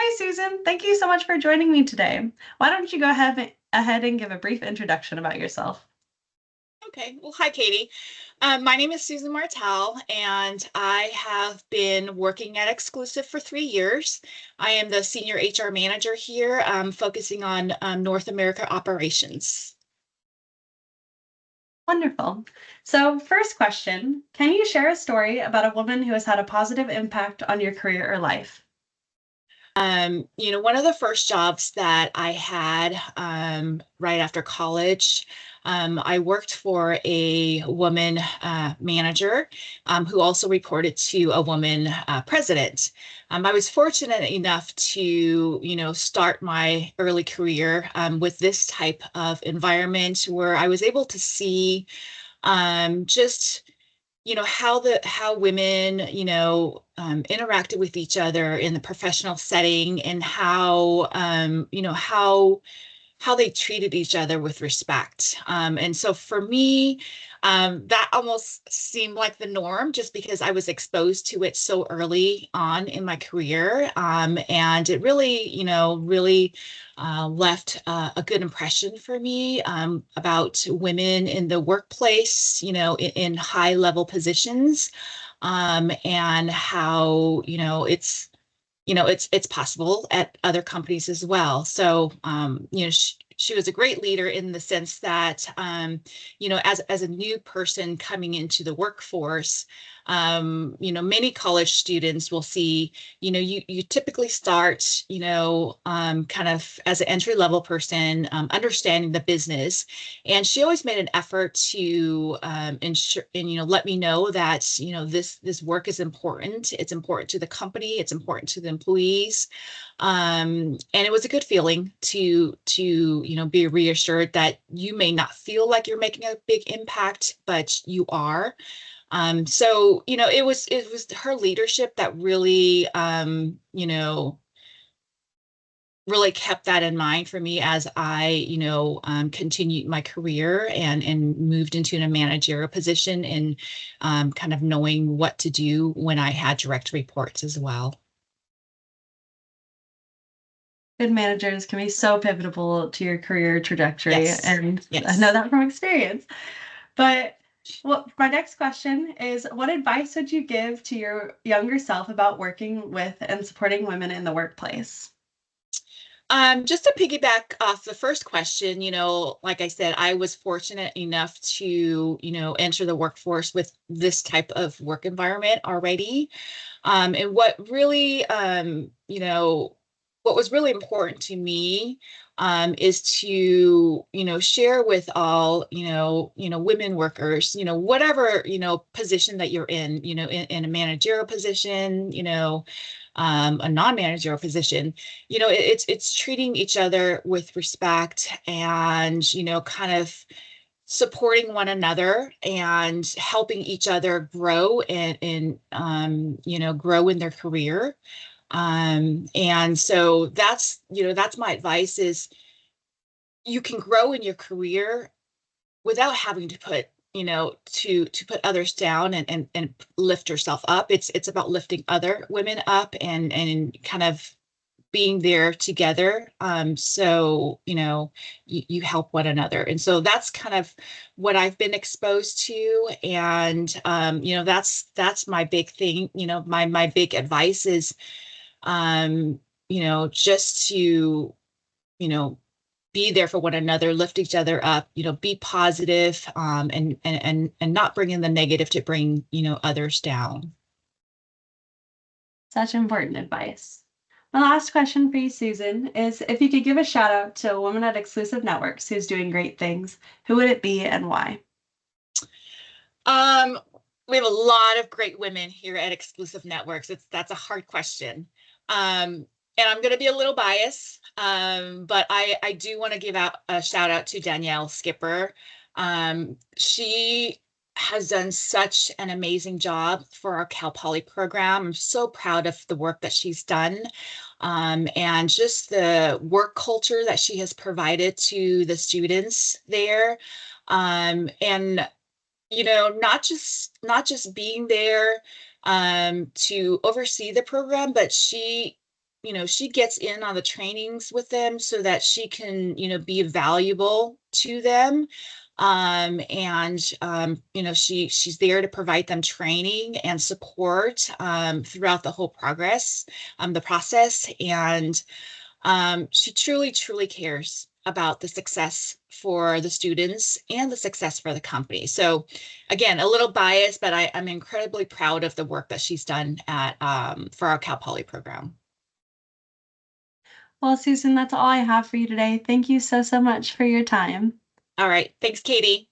Hi, Susan. Thank you so much for joining me today. Why don't you go ahead and give a brief introduction about yourself? Okay, well, hi, Katie. My name is Susan Martel, and I have been working at Exclusive for 3 years. I am the senior HR manager here, focusing on North America operations. Wonderful. So, first question, can you share a story about a woman who has had a positive impact on your career or life? One of the first jobs that I had right after college, I worked for a woman manager who also reported to a woman president. I was fortunate enough to, start my early career with this type of environment where I was able to see just how women interacted with each other in the professional setting, and how they treated each other with respect. And so for me, that almost seemed like the norm just because I was exposed to it so early on in my career. And it really, left a good impression for me about women in the workplace, in high level positions, and how, it's possible at other companies as well. So, she was a great leader in the sense that, as a new person coming into the workforce, many college students will see, you typically start, kind of as an entry level person, understanding the business. And she always made an effort to ensure and, let me know that, this work is important. It's important to the company. It's important to the employees. And it was a good feeling to be reassured that you may not feel like you're making a big impact, but you are. So it was her leadership that really really kept that in mind for me as I continued my career and moved into a managerial position, and kind of knowing what to do when I had direct reports as well. Good managers can be so pivotal to your career trajectory, Yes. and I know Yes. that from experience. But my next question is, what advice would you give to your younger self about working with and supporting women in the workplace? Just to piggyback off the first question, like I said, I was fortunate enough to, enter the workforce with this type of work environment already. And what was really important to me is to, share with all, women workers, whatever, position that you're in a managerial position, a non-managerial position, it's treating each other with respect, and, kind of supporting one another and helping each other grow and grow in their career. And so that's my advice is you can grow in your career without having to put to put others down and lift yourself up. It's about lifting other women up and kind of being there together. So, you help one another. And so that's kind of what I've been exposed to. And, that's my big thing. My big advice is, just to, you know, be there for one another, lift each other up, be positive, and not bring in the negative to bring, others down. Such important advice. My last question for you, Susan, is if you could give a shout out to a woman at Exclusive Networks who's doing great things, who would it be and why? Um, we have a lot of great women here at Exclusive Networks. That's a hard question. And I'm going to be a little biased, but I do want to give out a shout out to Danielle Skipper. She has done such an amazing job for our Cal Poly program. I'm so proud of the work that she's done, and just the work culture that she has provided to the students there. And not just being there to oversee the program, but she she gets in on the trainings with them so that she can, be valuable to them. She's there to provide them training and support throughout the whole the process. And she truly, truly cares about the success for the students and the success for the company. So again, a little biased, but I'm incredibly proud of the work that she's done at for our Cal Poly program. Well, Susan, that's all I have for you today. Thank you so, so much for your time. All right. Thanks, Katie.